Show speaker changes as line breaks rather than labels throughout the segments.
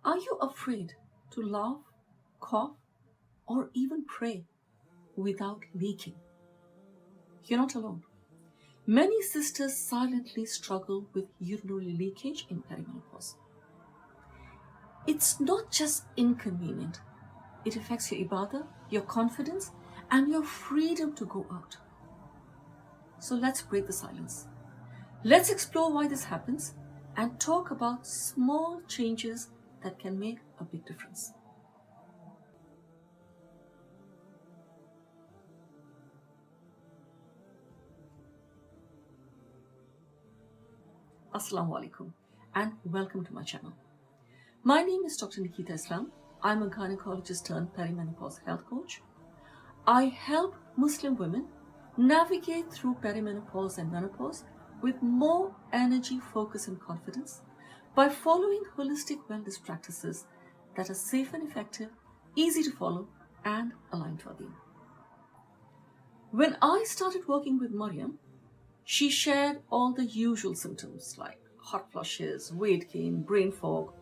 Are you afraid to laugh, cough, or even pray without leaking? You're not alone. Many sisters silently struggle with urinary leakage in perimenopause. It's not just inconvenient, it affects your ibadah, your confidence, and your freedom to go out. So let's break the silence. Let's explore why this happens and talk about small changes that can make a big difference. Assalamu alaikum and welcome to my channel. My name is Dr. Nikita Islam. I'm a gynecologist turned perimenopause health coach. I help Muslim women navigate through perimenopause and menopause with more energy, focus, and confidence by following holistic wellness practices that are safe and effective, easy to follow, and aligned to our deen. When I started working with Mariam, she shared all the usual symptoms like hot flushes, weight gain, brain fog.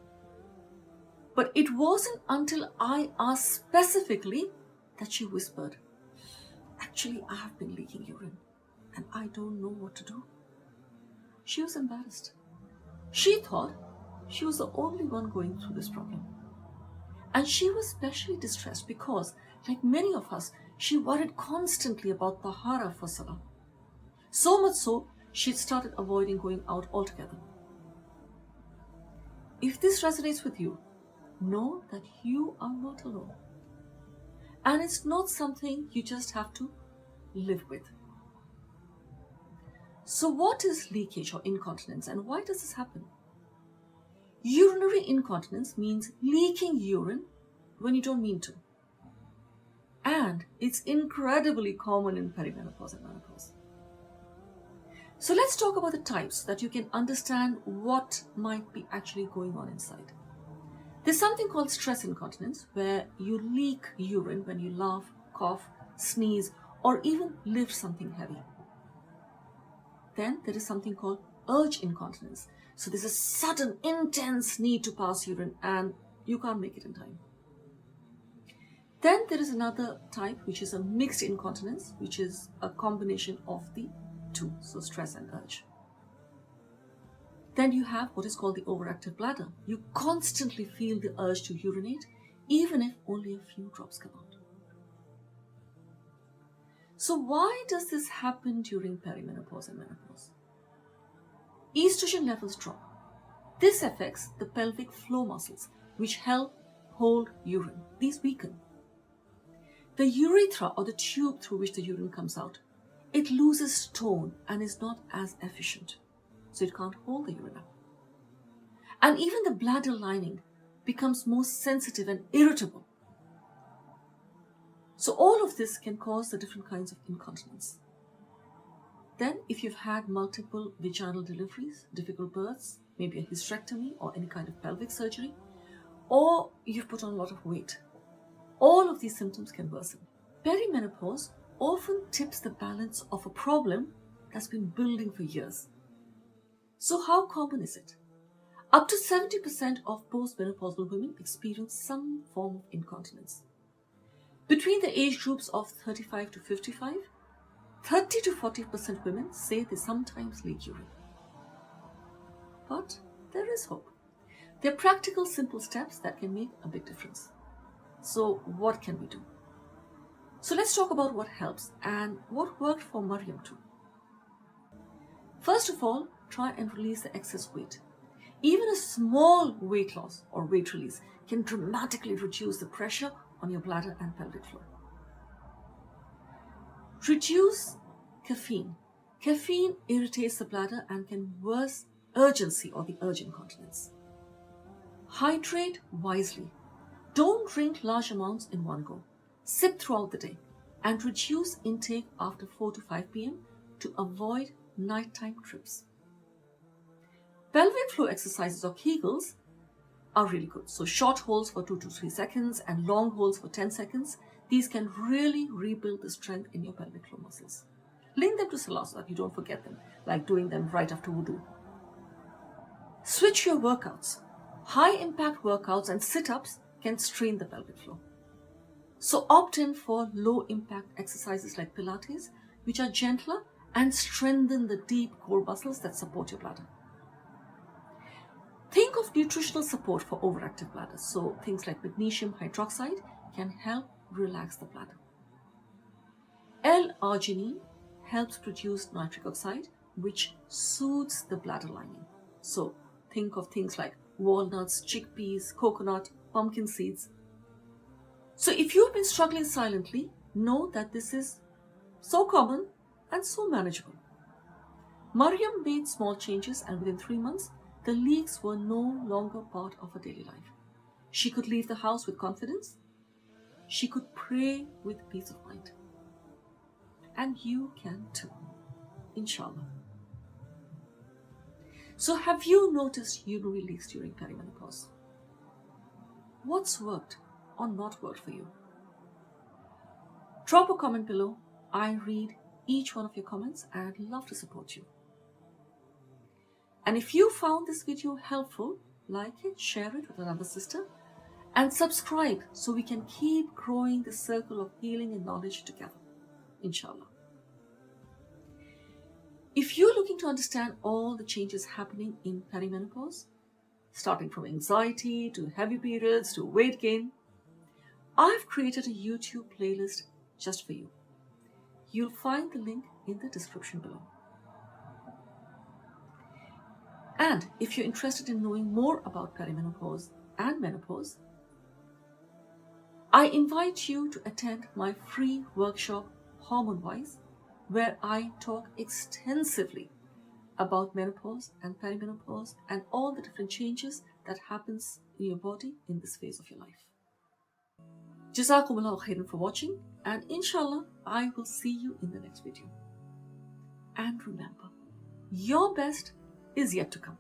But it wasn't until I asked specifically that she whispered, "Actually, I have been leaking urine and I don't know what to do." She was embarrassed. She thought she was the only one going through this problem. And she was especially distressed because, like many of us, she worried constantly about tahara for salah. So much so, she'd started avoiding going out altogether. If this resonates with you, know that you are not alone. And it's not something you just have to live with. So what is leakage or incontinence and why does this happen? Urinary incontinence means leaking urine when you don't mean to. And it's incredibly common in perimenopause and menopause. So let's talk about the types so that you can understand what might be actually going on inside. There's something called stress incontinence, where you leak urine when you laugh, cough, sneeze, or even lift something heavy. Then there is something called urge incontinence. So there's a sudden, intense need to pass urine and you can't make it in time. Then there is another type, which is a mixed incontinence, which is a combination of the two, so stress and urge. Then you have what is called the overactive bladder. You constantly feel the urge to urinate, even if only a few drops come out. So why does this happen during perimenopause and menopause? Estrogen levels drop. This affects the pelvic floor muscles, which help hold urine. These weaken. The urethra, or the tube through which the urine comes out, it loses tone and is not as efficient. So it can't hold the urine up. And even the bladder lining becomes more sensitive and irritable. So all of this can cause the different kinds of incontinence. Then if you've had multiple vaginal deliveries, difficult births, maybe a hysterectomy or any kind of pelvic surgery, or you've put on a lot of weight, all of these symptoms can worsen. Perimenopause often tips the balance of a problem that's been building for years. So how common is it? Up to 70% of postmenopausal women experience some form of incontinence. Between the age groups of 35 to 55, 30 to 40% women say they sometimes leak urine. But there is hope. There are practical, simple steps that can make a big difference. So what can we do? So let's talk about what helps and what worked for Mariam too. First of all, try and release the excess weight. Even a small weight loss or weight release can dramatically reduce the pressure on your bladder and pelvic floor. Reduce caffeine. Caffeine irritates the bladder and can worsen urgency or the urge incontinence. Hydrate wisely. Don't drink large amounts in one go. Sip throughout the day and reduce intake after 4 to 5 p.m. to avoid nighttime trips. Pelvic floor exercises or Kegels are really good. So short holds for 2 to 3 seconds and long holds for 10 seconds. These can really rebuild the strength in your pelvic floor muscles. Link them to salah so that you don't forget them, like doing them right after wudu. Switch your workouts. High impact workouts and sit-ups can strain the pelvic floor. So opt in for low impact exercises like Pilates, which are gentler and strengthen the deep core muscles that support your bladder. Think of nutritional support for overactive bladders. So things like magnesium hydroxide can help relax the bladder. L-arginine helps produce nitric oxide, which soothes the bladder lining. So think of things like walnuts, chickpeas, coconut, pumpkin seeds. So if you've been struggling silently, know that this is so common and so manageable. Mariam made small changes, and within 3 months, the leaks were no longer part of her daily life. She could leave the house with confidence. She could pray with peace of mind. And you can too, inshallah. So have you noticed urinary leaks during perimenopause? What's worked or not worked for you? Drop a comment below. I read each one of your comments and I'd love to support you. And if you found this video helpful, like it, share it with another sister, and subscribe so we can keep growing the circle of healing and knowledge together, inshallah. If you're looking to understand all the changes happening in perimenopause, starting from anxiety to heavy periods to weight gain, I've created a YouTube playlist just for you. You'll find the link in the description below. And if you're interested in knowing more about perimenopause and menopause, I invite you to attend my free workshop, Hormone-Wise, where I talk extensively about menopause and perimenopause and all the different changes that happens in your body in this phase of your life. Jazakumullahu khairan for watching, and inshallah, I will see you in the next video. And remember, your best is yet to come.